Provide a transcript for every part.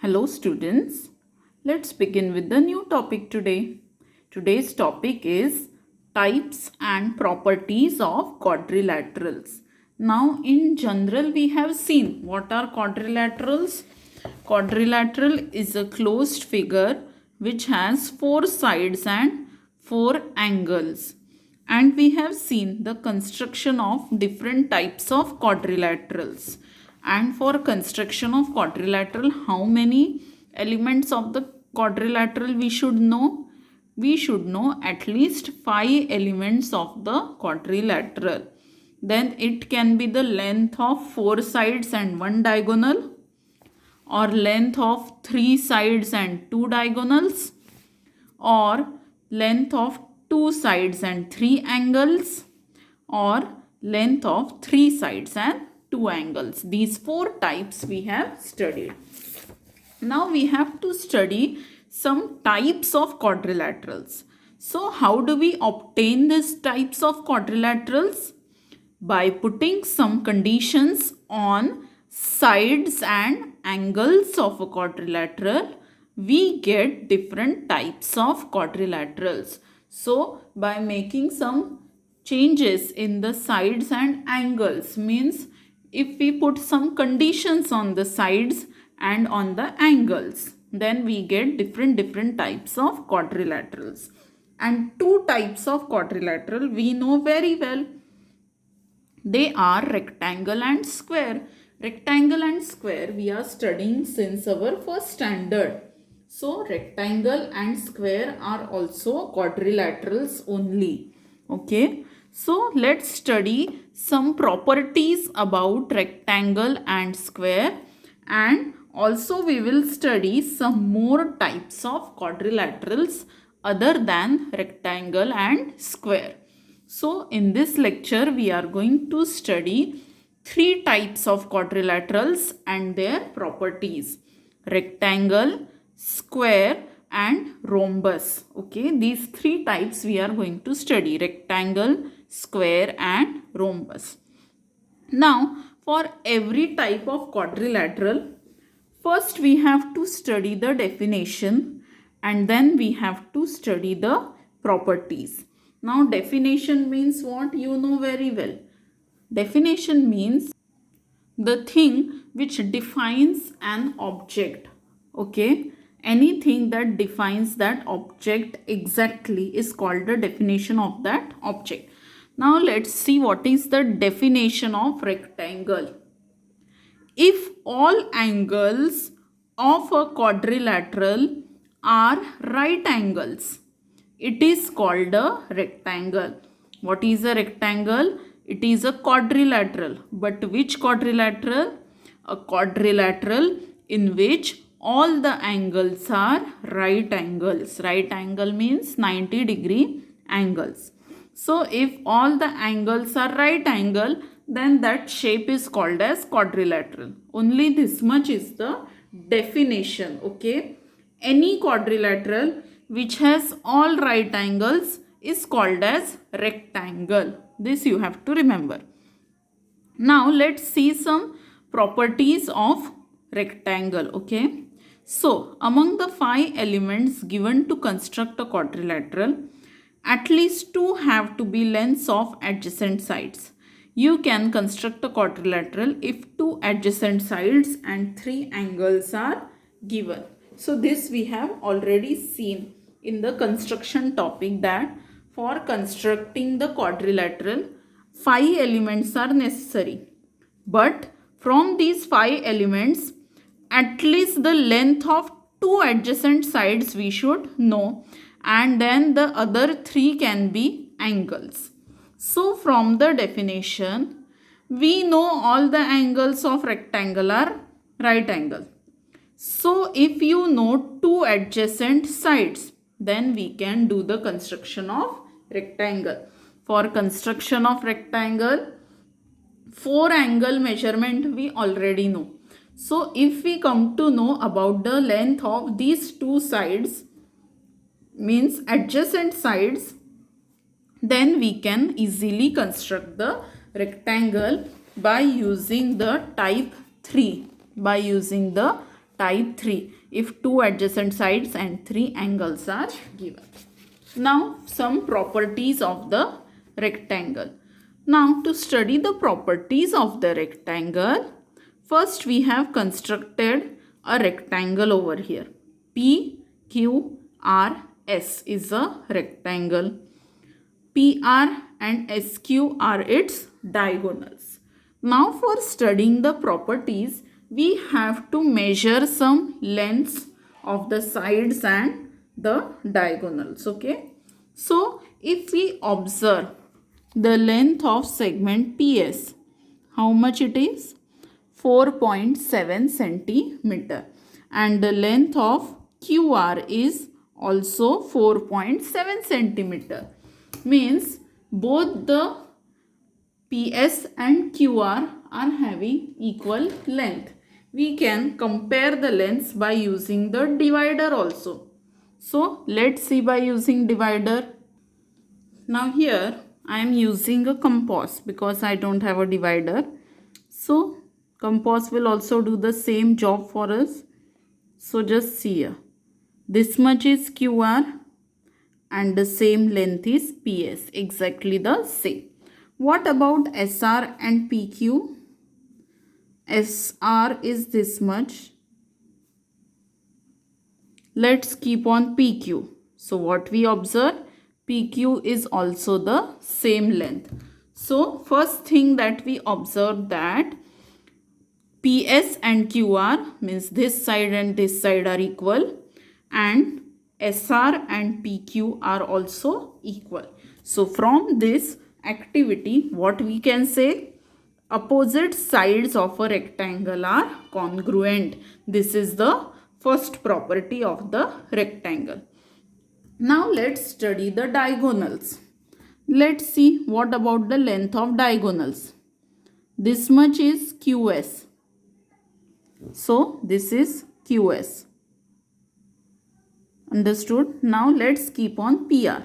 Hello students, let's begin with the new topic today. Today's topic is types and properties of quadrilaterals. Now in general we have seen what are quadrilaterals. Quadrilateral is a closed figure which has four sides and four angles. And we have seen the construction of different types of quadrilaterals. And for construction of quadrilateral, how many elements of the quadrilateral we should know? We should know at least 5 elements of the quadrilateral. Then it can be the length of 4 sides and 1 diagonal, or length of 3 sides and 2 diagonals, or length of 2 sides and 3 angles, or length of 3 sides and 2 angles. These 4 types we have studied. Now we have to study some types of quadrilaterals. So how do we obtain these types of quadrilaterals? By putting some conditions on sides and angles of a quadrilateral, we get different types of quadrilaterals. So by making some changes in the sides and angles, means if we put some conditions on the sides and on the angles, then we get different types of quadrilaterals. And two types of quadrilateral we know very well. They are rectangle and square. Rectangle and square we are studying since our first standard. So rectangle and square are also quadrilaterals only. Okay. So let's study some properties about rectangle and square, and also we will study some more types of quadrilaterals other than rectangle and square. So in this lecture we are going to study 3 types of quadrilaterals and their properties: rectangle, square and rhombus. Okay, these 3 types we are going to study: rectangle, square and rhombus. Now for every type of quadrilateral, first we have to study the definition and then we have to study the properties. Now definition means what? You know very well. Definition means the thing which defines an object. Okay, anything that defines that object exactly is called the definition of that object. Now let's see what is the definition of rectangle. If all angles of a quadrilateral are right angles, it is called a rectangle. What is a rectangle? It is a quadrilateral. But which quadrilateral? A quadrilateral in which all the angles are right angles. Right angle means 90-degree angles. So if all the angles are right angle, then that shape is called as quadrilateral. Only this much is the definition. Okay. Any quadrilateral which has all right angles is called as rectangle. This you have to remember. Now let's see some properties of rectangle. Okay. So among the 5 elements given to construct a quadrilateral, at least 2 have to be lengths of adjacent sides. You can construct a quadrilateral if 2 adjacent sides and 3 angles are given. So this we have already seen in the construction topic, that for constructing the quadrilateral 5 elements are necessary. But from these 5 elements, at least the length of 2 adjacent sides we should know, and then the other 3 can be angles. So from the definition, we know all the angles of rectangle are right angle. So if you know 2 adjacent sides, then we can do the construction of rectangle. For construction of rectangle, 4 angle measurement we already know. So if we come to know about the length of these 2 sides, means adjacent sides, then we can easily construct the rectangle by using the type 3. By using the Type 3, if two adjacent sides and three angles are given. Now some properties of the rectangle. Now to study the properties of the rectangle, first we have constructed a rectangle over here. PQRS is a rectangle. PR and SQ are its diagonals. Now for studying the properties, we have to measure some lengths of the sides and the diagonals. Okay. So if we observe the length of segment PS, how much it is? 4.7 centimeter, and the length of QR is also 4.7 centimeter. Means both the PS and QR are having equal length. We can compare the lengths by using the divider also. So let's see by using divider. Now here I am using a compass because I don't have a divider. So compass will also do the same job for us. So just see here. This much is QR and the same length is PS. Exactly the same. What about SR and PQ? SR is this much. Let's keep on PQ. So what we observe? PQ is also the same length. So first thing that we observe that PS and QR means this side and this side are equal, and SR and PQ are also equal. So from this activity, what we can say? Opposite sides of a rectangle are congruent. This is the first property of the rectangle. Now let's study the diagonals. Let's see what about the length of diagonals. This much is QS. So this is QS. Understood? Now let's keep on PR.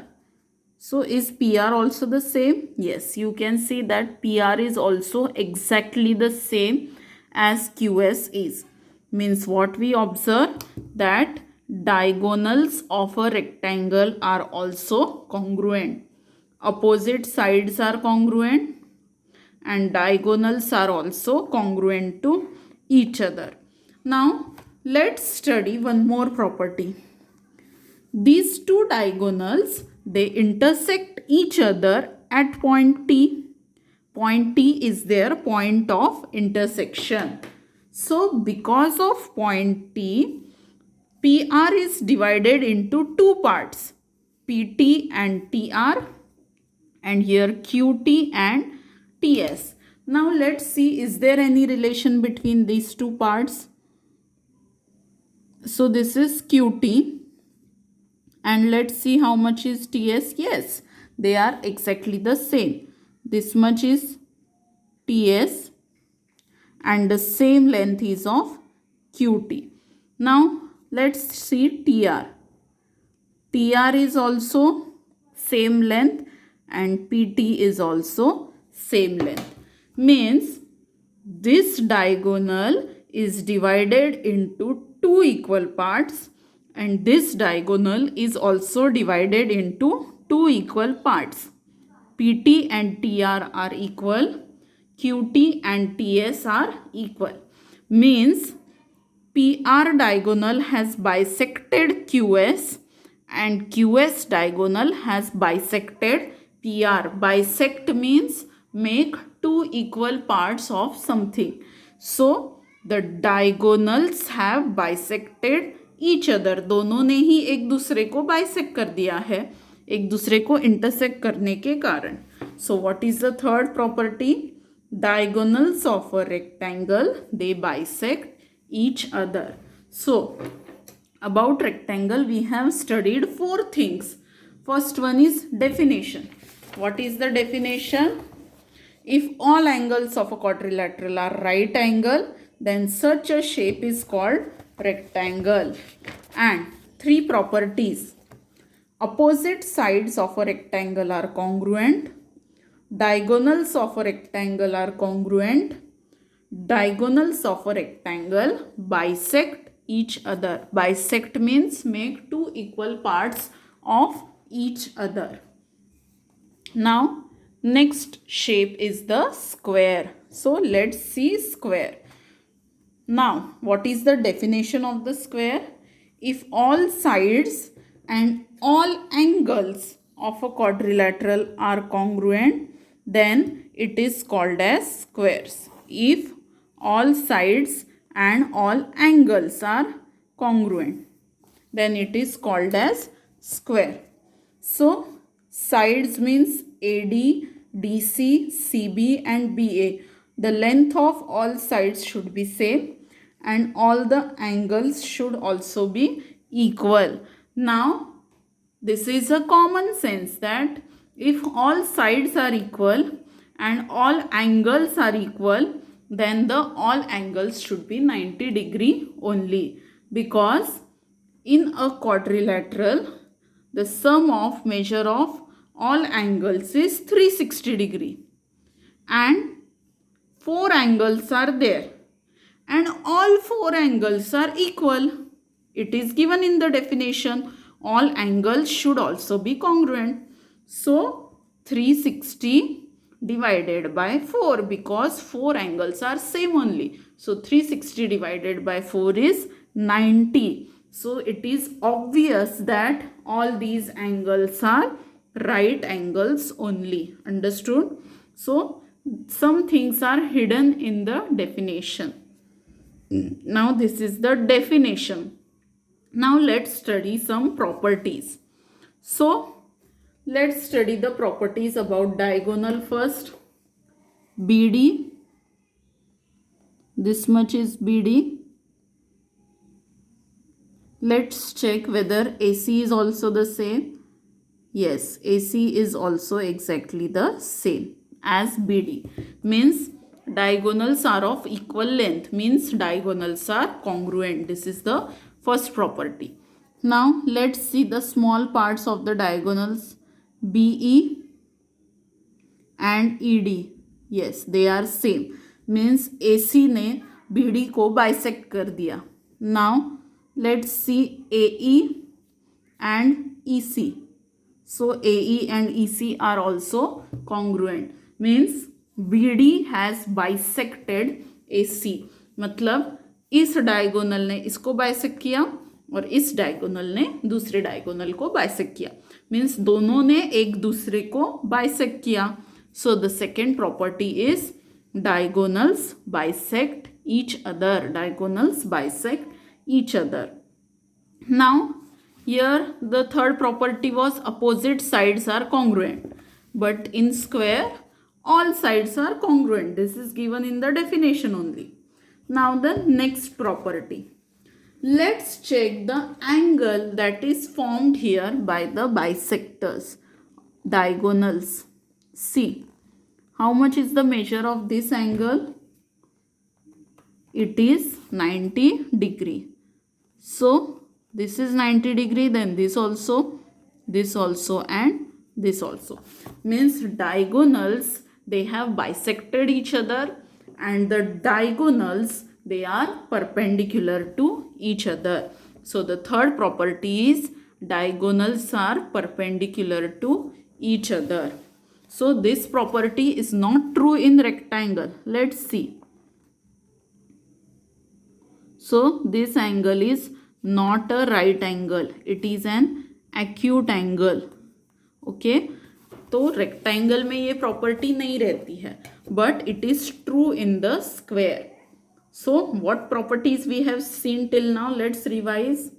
So is PR also the same? Yes, you can see that PR is also exactly the same as QS is. Means what we observe, that diagonals of a rectangle are also congruent. Opposite sides are congruent and diagonals are also congruent to each other. Now let's study one more property. These two diagonals, they intersect each other at point T. Point T is their point of intersection. So because of point T, PR is divided into two parts, PT and TR, and here QT and TS. Now let's see, is there any relation between these two parts? So this is QT. And let's see how much is TS. Yes, they are exactly the same. This much is TS and the same length is of QT. Now let's see TR. TR is also same length and PT is also same length. Means this diagonal is divided into two equal parts, and this diagonal is also divided into two equal parts. PT and TR are equal. QT and TS are equal. Means PR diagonal has bisected QS and QS diagonal has bisected PR. Bisect means make two equal parts of something. So the diagonals have bisected each other. दोनों ने ही एक दूसरे को bisect कर दिया है, एक दूसरे को इंटरसेक्ट करने के कारण. So what is the third property? Diagonals of a rectangle, they bisect each other. So about rectangle we have studied four things. First one is definition. What is the definition? If all angles of a quadrilateral are right angle, then such a shape is called rectangle. And three properties. Opposite sides of a rectangle are congruent. Diagonals of a rectangle are congruent. Diagonals of a rectangle bisect each other. Bisect means make two equal parts of each other. Now next shape is the square. So let's see square. Now what is the definition of the square? If all sides and all angles of a quadrilateral are congruent, then it is called as squares. If all sides and all angles are congruent, then it is called as square. So sides means AD, DC, CB and BA. The length of all sides should be same and all the angles should also be equal. Now this is a common sense that if all sides are equal and all angles are equal, then the all angles should be 90 degree only, because in a quadrilateral the sum of measure of all angles is 360 degree and 4 angles are there and all 4 angles are equal. It is given in the definition. All angles should also be congruent. So 360 divided by 4, because 4 angles are same only. So 360 divided by 4 is 90. So it is obvious that all these angles are right angles only. Understood? So some things are hidden in the definition. Now this is the definition. Now let's study some properties. So let's study the properties about diagonal first. BD, this much is BD. Let's check whether AC is also the same. Yes, AC is also exactly the same as BD. Means diagonals are of equal length, means diagonals are congruent. This is the first property. Now let's see the small parts of the diagonals. BE and ED, yes, they are same, means AC ने BD को bisect कर दिया. Now let's see AE and EC. So AE and EC are also congruent, means BD has bisected AC. मतलब इस diagonal ने इसको bisect किया और इस डायगोनल ने दूसरे डायगोनल को बाइसेक्ट किया. मीन्स दोनों ने एक दूसरे को बाइसेक्ट किया. So the second property is diagonals bisect each other. Diagonals bisect each other. Now here the third property was opposite sides are congruent, but in square all sides are congruent. This is given in the definition only. Now the next property. Let's check the angle that is formed here by the bisectors, diagonals. See, how much is the measure of this angle? It is 90 degree. So this is 90 degree, then this also and this also. Means diagonals, they have bisected each other and the diagonals, they are perpendicular to each other. So the third property is diagonals are perpendicular to each other. So this property is not true in rectangle. Let's see. So this angle is not a right angle, it is an acute angle. Okay, तो rectangle में ये property नहीं रहती है, but it is true in the square. So what properties we have seen till now? Let's revise.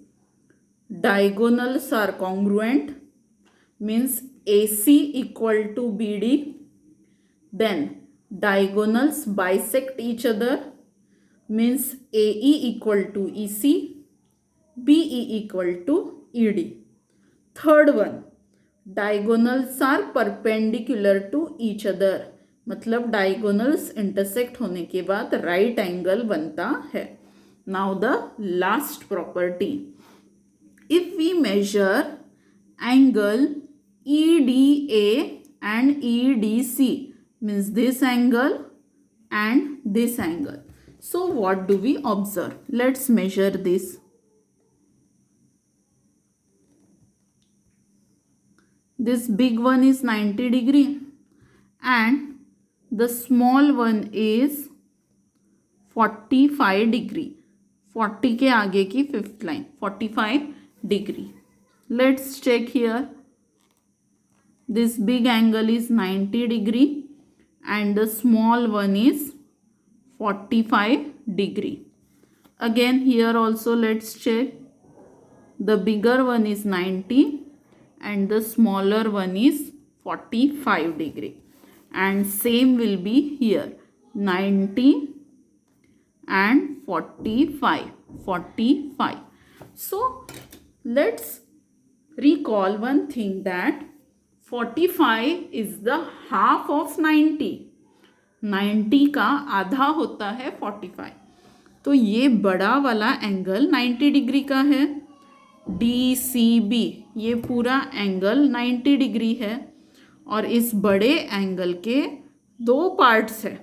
Diagonals are congruent, means AC equal to BD. Then diagonals bisect each other, means AE equal to EC. BE equal to ED. Third one, diagonals are perpendicular to each other. मतलब diagonals intersect होने के बाद right angle बनता है. Now the last property. If we measure angle EDA and EDC, means this angle and this angle. So what do we observe? Let's measure this. This big one is 90 degree and the small one is 45 degree. 40 के आगे की fifth line 45 degree. Let's check here. This big angle is 90 degree and the small one is 45 degree. Again here also let's check. The bigger one is 90 and the smaller one is 45 degree. And same will be here, 90 and 45. So let's recall one thing, that 45 is the half of 90. 90 का आधा होता है 45. तो ये बड़ा वाला angle 90 degree का है. DCB ये पूरा एंगल 90 डिग्री है और इस बड़े एंगल के दो पार्ट्स है,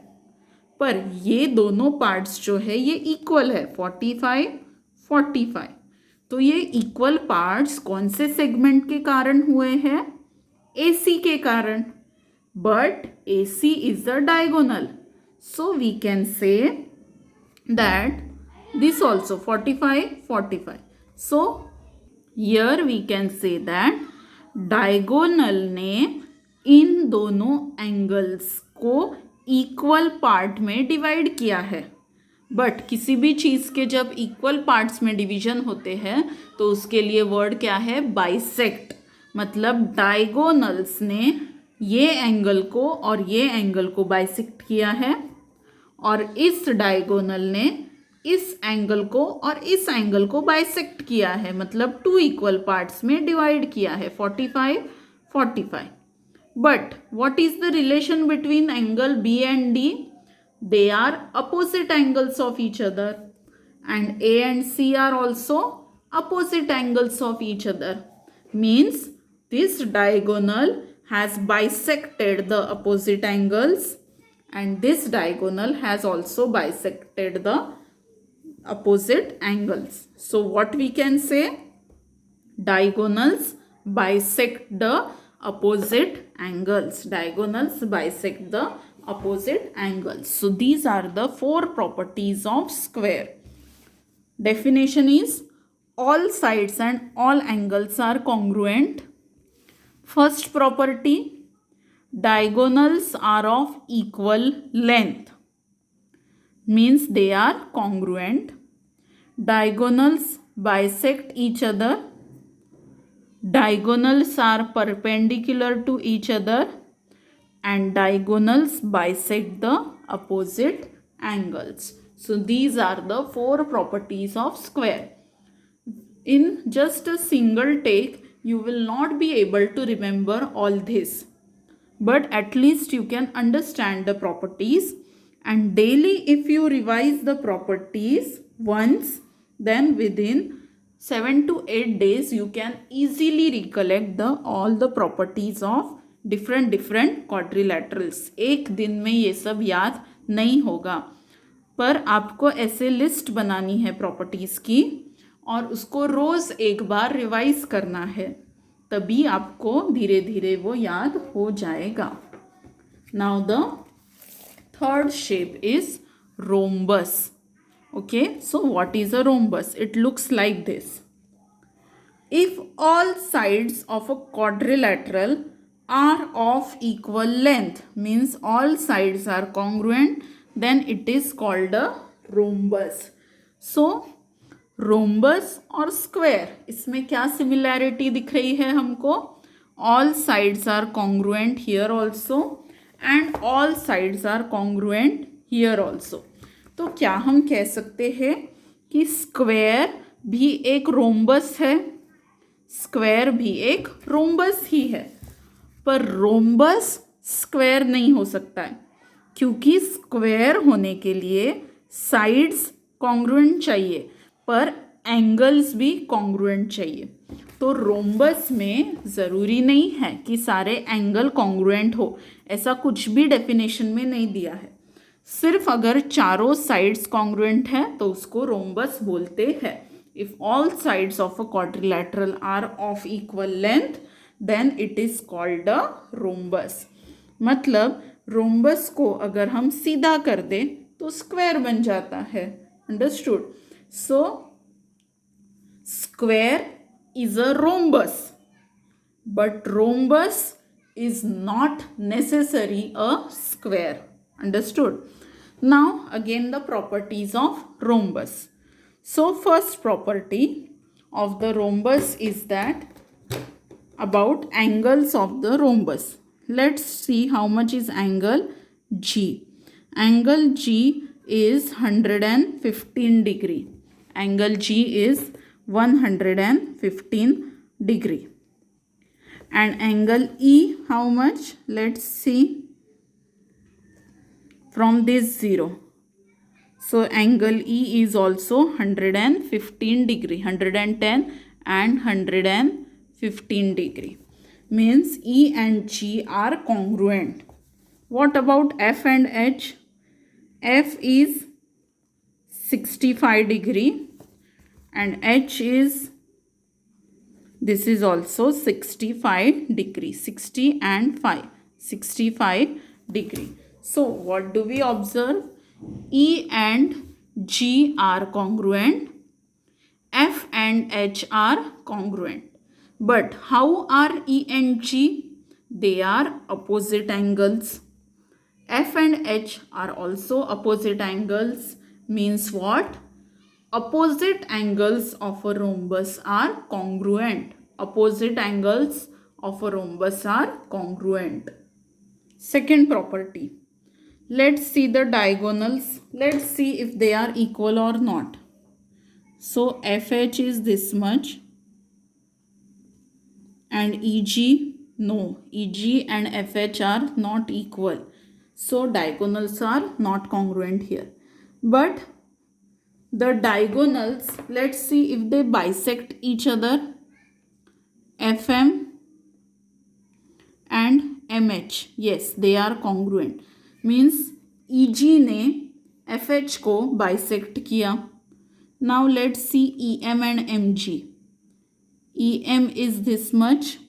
पर ये दोनों पार्ट्स जो है ये इक्वल है 45. तो ये इक्वल पार्ट्स कौन से सेगमेंट के कारण हुए हैं? AC के कारण. But AC is the diagonal, so we can say that this also 45. So here we can say that diagonal ने इन दोनों एंगल्स को इक्वल पार्ट में डिवाइड किया है. बट किसी भी चीज़ के जब इक्वल पार्ट्स में डिवीजन होते हैं तो उसके लिए वर्ड क्या है? बाइसेक्ट. मतलब डायगोनल्स ने ये एंगल को और ये एंगल को बाइसेक्ट किया है और इस डायगोनल ने इस एंगल को और इस एंगल को बाइसेक्ट किया है, मतलब टू इक्वल पार्ट्स में डिवाइड किया है 45. But what is the relation between angle B and D? They are opposite angles of each other, and A and C are also opposite angles of each other. Means this diagonal has bisected the opposite angles and this diagonal has also bisected the opposite angles. So what we can say? Diagonals bisect the opposite angles. Diagonals bisect the opposite angles. So these are the four properties of square. Definition is all sides and all angles are congruent. First property, diagonals are of equal length, means they are congruent. Diagonals bisect each other. Diagonals are perpendicular to each other and diagonals bisect the opposite angles. So these are the four properties of square. In just a single take, you will not be able to remember all this, but at least you can understand the properties, and daily if you revise the properties once, then within 7 to 8 days you can easily recollect all the properties of different quadrilaterals. एक दिन में ये सब याद नहीं होगा, पर आपको ऐसे लिस्ट बनानी है प्रॉपर्टीज़ की और उसको रोज़ एक बार रिवाइज करना है, तभी आपको धीरे धीरे वो याद हो जाएगा. Now the third shape is rhombus. Okay, so what is a rhombus? It looks like this. If all sides of a quadrilateral are of equal length, means all sides are congruent, then it is called a rhombus. So rhombus और square, इसमें क्या similarity दिख रही है हमको? All sides are congruent here also and all sides are congruent here also. तो क्या हम कह सकते हैं कि स्क्वायर भी एक रोम्बस है, स्क्वायर भी एक रोम्बस ही है, पर रोम्बस स्क्वायर नहीं हो सकता है, क्योंकि स्क्वायर होने के लिए साइड्स कॉन्ग्रुएंट चाहिए पर एंगल्स भी कॉन्ग्रुएंट चाहिए. तो रोम्बस में ज़रूरी नहीं है कि सारे एंगल कॉन्ग्रुएंट हो, ऐसा कुछ भी डेफिनेशन में नहीं दिया है. सिर्फ अगर चारों साइड्स कॉन्ग्रुएंट है तो उसको रोम्बस बोलते हैं. If all sides of a quadrilateral are of equal length then it is called a rhombus. मतलब रोम्बस को अगर हम सीधा कर दें तो स्क्वायर बन जाता है. Understood. So square is a rhombus, but rhombus is not necessary a square. Understood. Now again the properties of rhombus. So first property of the rhombus is that about angles of the rhombus. Let's see how much is angle G. Angle G is 115 degree. Angle G is 115 degree. And angle E, how much? Let's see. From this 0. So angle E is also 115 degree. 110 and 115 degree. Means E and G are congruent. What about F and H? F is 65 degree and H is, this is also 65 degree. 60 and 5. 65 degree. So what do we observe? E and G are congruent. F and H are congruent. But how are E and G? They are opposite angles. F and H are also opposite angles. Means what? Opposite angles of a rhombus are congruent. Opposite angles of a rhombus are congruent. Second property. Let's see the diagonals. Let's see if they are equal or not. So FH is this much and EG, no, EG and FH are not equal. So diagonals are not congruent here. But the diagonals, let's see if they bisect each other. FM and MH, yes, they are congruent. Means EG ने FH को bisect किया. Now let's see EM and MG. EM is this much.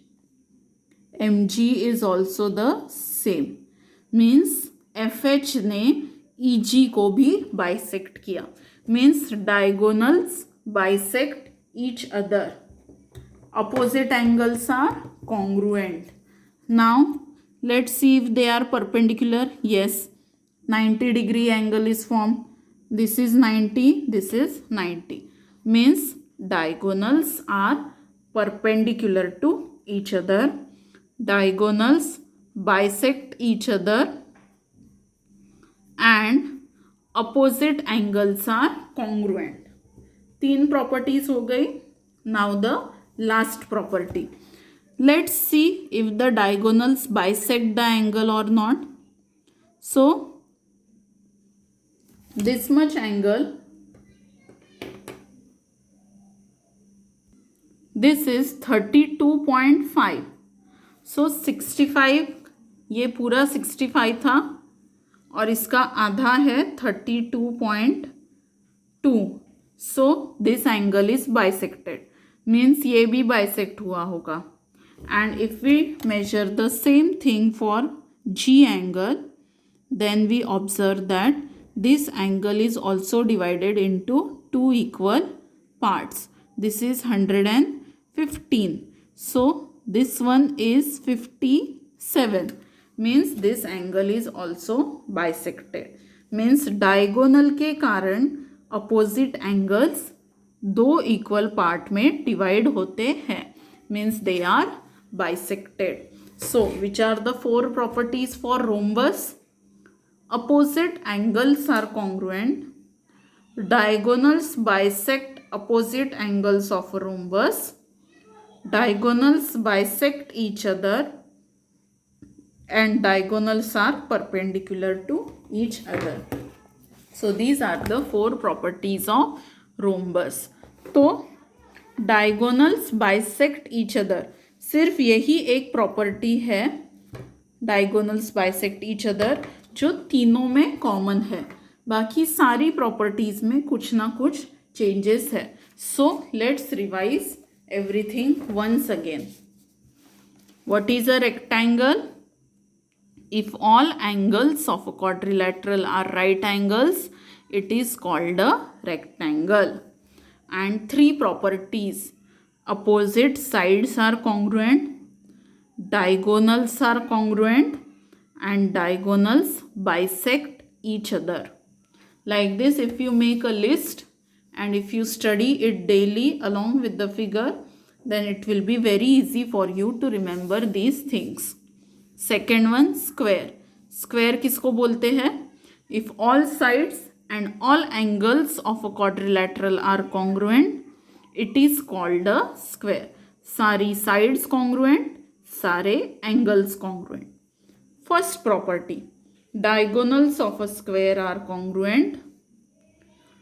MG is also the same. Means FH ने EG को भी bisect किया. Means diagonals bisect each other. Opposite angles are congruent. Now let's see if they are perpendicular. Yes, 90 degree angle is formed. This is 90, this is 90. Means diagonals are perpendicular to each other. Diagonals bisect each other and opposite angles are congruent. 3 properties हो गई. Now the last property. Let's see if the diagonals bisect the angle or not. So this much angle, this is 32.5. So 65, ये पूरा 65 था और इसका आधा है 32.2. So this angle is bisected. Means ये भी bisect हुआ होगा. And if we measure the same thing for G angle, then we observe that this angle is also divided into 2 equal parts. This is 115. So this one is 57. Means this angle is also bisected. Means diagonal के कारण opposite angles 2 equal part में divide होते हैं. Means they are bisected. So which are the 4 properties for rhombus? Opposite angles are congruent. Diagonals bisect opposite angles of a rhombus. Diagonals bisect each other and diagonals are perpendicular to each other. So these are the 4 properties of rhombus. तो diagonals bisect each other, सिर्फ यही एक property है, diagonals bisect each other. जो तीनों में common है, बाकी सारी प्रॉपर्टीज में कुछ ना कुछ चेंजेस है. So let's revise everything once again. What is a rectangle? If all angles of a quadrilateral are right angles, it is called a rectangle. And three properties: opposite sides are congruent, diagonals are congruent, and diagonals bisect each other. Like this, if you make a list and if you study it daily along with the figure, then it will be very easy for you to remember these things. Second one, square. Square किसको बोलते हैं? If all sides and all angles of a quadrilateral are congruent, it is called a square. सारी sides congruent, सारे angles congruent. First property, diagonals of a square are congruent.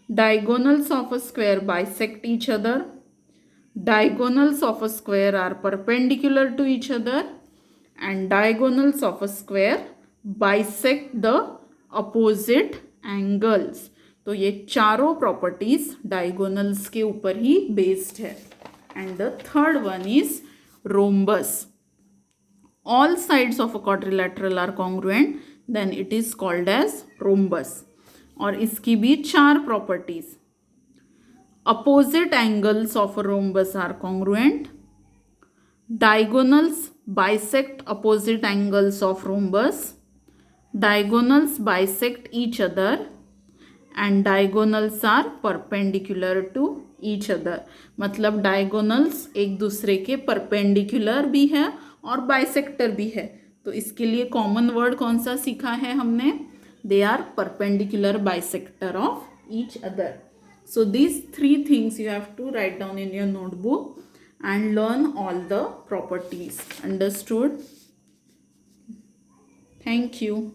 Diagonals of a square bisect each other. Diagonals of a square are perpendicular to each other. And diagonals of a square bisect the opposite angles. तो ये चारों properties diagonals के ऊपर ही based है. And the third one is rhombus. All sides of a quadrilateral are congruent, then it is called as rhombus. और इसकी भी चार properties. Opposite angles of a rhombus are congruent. Diagonals bisect opposite angles of rhombus. Diagonals bisect each other. And diagonals are perpendicular to each other. मतलब diagonals एक दूसरे के perpendicular भी है और bisector भी है. तो इसके लिए कॉमन वर्ड कौन सा सीखा है हमने? They are perpendicular bisector of each other. So these three things you have to write down in your notebook and learn all the properties. Understood? Thank you.